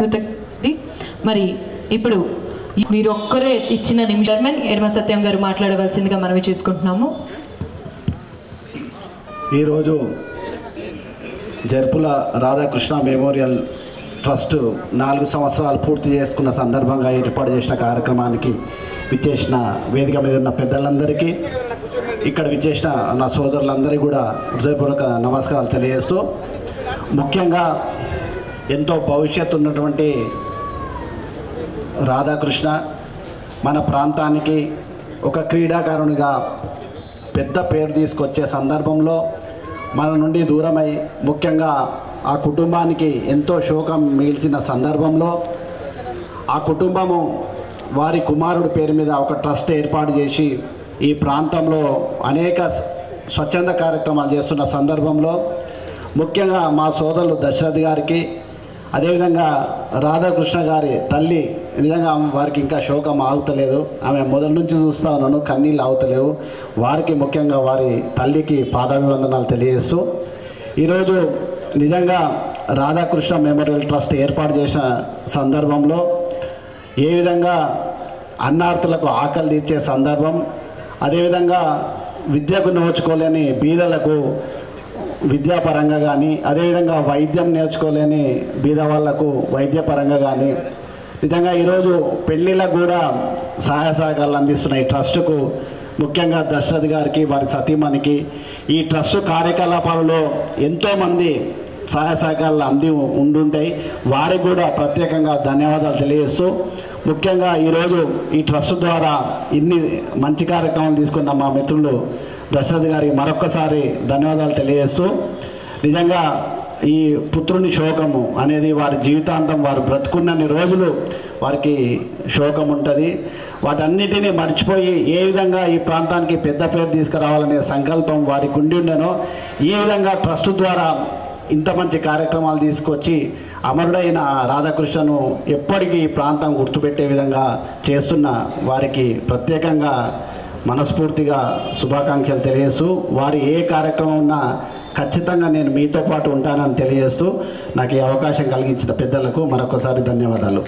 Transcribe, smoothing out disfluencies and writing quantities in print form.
కృతజ్ఞతలు. మరి ఇప్పుడు మీరు ఒక్కరే ఇచ్చిన చైర్మన్ ఎడమ సత్యం గారు మాట్లాడవలసిందిగా మనవి చేసుకుంటున్నాము. ఈరోజు జర్పుల రాధాకృష్ణ మెమోరియల్ ట్రస్ట్ 4 సంవత్సరాలు పూర్తి చేసుకున్న సందర్భంగా ఏర్పాటు చేసిన కార్యక్రమానికి విచ్చేసిన వేదిక మీద ఉన్న పెద్దలందరికీ, ఇక్కడ విచ్చేసిన నా సోదరులందరికీ కూడా హృదయపూర్వక నమస్కారాలు తెలియజేస్తూ, ముఖ్యంగా ఎంతో భవిష్యత్తు ఉన్నటువంటి రాధాకృష్ణ మన ప్రాంతానికి ఒక క్రీడాకారునిగా పెద్ద పేరు తీసుకొచ్చే సందర్భంలో మన నుండి దూరమై, ముఖ్యంగా ఆ కుటుంబానికి ఎంతో శోకం మిగిల్చిన సందర్భంలో ఆ కుటుంబము వారి కుమారుడి పేరు మీద ఒక ట్రస్ట్ ఏర్పాటు చేసి ఈ ప్రాంతంలో అనేక స్వచ్ఛంద కార్యక్రమాలు చేస్తున్న సందర్భంలో ముఖ్యంగా మా సోదరులు దశరథ్ గారికి, అదేవిధంగా రాధాకృష్ణ గారి తల్లి, నిజంగా వారికి ఇంకా శోకం ఆగుతలేదు. ఆమె మొదటి నుంచి చూస్తూ ఉన్నాను, కన్నీళ్ళు ఆగుతలేవు. వారికి ముఖ్యంగా వారి తల్లికి పాదాభివందనాలు తెలియజేస్తూ, ఈరోజు నిజంగా రాధాకృష్ణ మెమోరియల్ ట్రస్ట్ ఏర్పాటు చేసిన సందర్భంలో ఏ విధంగా అన్నార్థులకు ఆకలి తీర్చే సందర్భం, అదేవిధంగా విద్యకు నోచుకోలేని బీదలకు విద్యాపరంగా కానీ, అదేవిధంగా వైద్యం నేర్చుకోలేని బీద వాళ్లకు వైద్యపరంగా కానీ, నిజంగా ఈరోజు పెళ్ళిళ్ళకు కూడా సహాయ సహకారాలు అందిస్తున్న ఈ ట్రస్టుకు ముఖ్యంగా దశరథ్ గారికి, వారి సతీమణికి, ఈ ట్రస్ట్ కార్యకలాపాలలో ఎంతోమంది సహాయ సహకారాలు అంది ఉండుంటాయి. వారికి కూడా ప్రత్యేకంగా ధన్యవాదాలు తెలియజేస్తూ, ముఖ్యంగా ఈరోజు ఈ ట్రస్ట్ ద్వారా ఇన్ని మంచి కార్యక్రమాలు తీసుకున్న మా మిత్రులు దశరథ్ గారికి మరొక్కసారి ధన్యవాదాలు తెలియజేస్తూ, నిజంగా ఈ పుత్రుని శోకము అనేది వారి జీవితాంతం, వారు బ్రతుకున్నన్ని రోజులు వారికి శోకం ఉంటుంది. వాటన్నిటినీ మర్చిపోయి ఏ విధంగా ఈ ప్రాంతానికి పెద్ద పేరు తీసుకురావాలనే సంకల్పం వారికి ఉండి ఉండేనో, ఈ విధంగా ట్రస్ట్ ద్వారా ఇంత మంచి కార్యక్రమాలు తీసుకొచ్చి అమరుడైన రాధాకృష్ణను ఎప్పటికీ ఈ ప్రాంతం గుర్తుపెట్టే విధంగా చేస్తున్న వారికి ప్రత్యేకంగా మనస్ఫూర్తిగా శుభాకాంక్షలు తెలియజేస్తూ, వారి ఏ కార్యక్రమం ఉన్నా ఖచ్చితంగా నేను మీతో పాటు ఉంటానని తెలియజేస్తూ, నాకు ఈ అవకాశం కలిగించిన పెద్దలకు మరొకసారి ధన్యవాదాలు.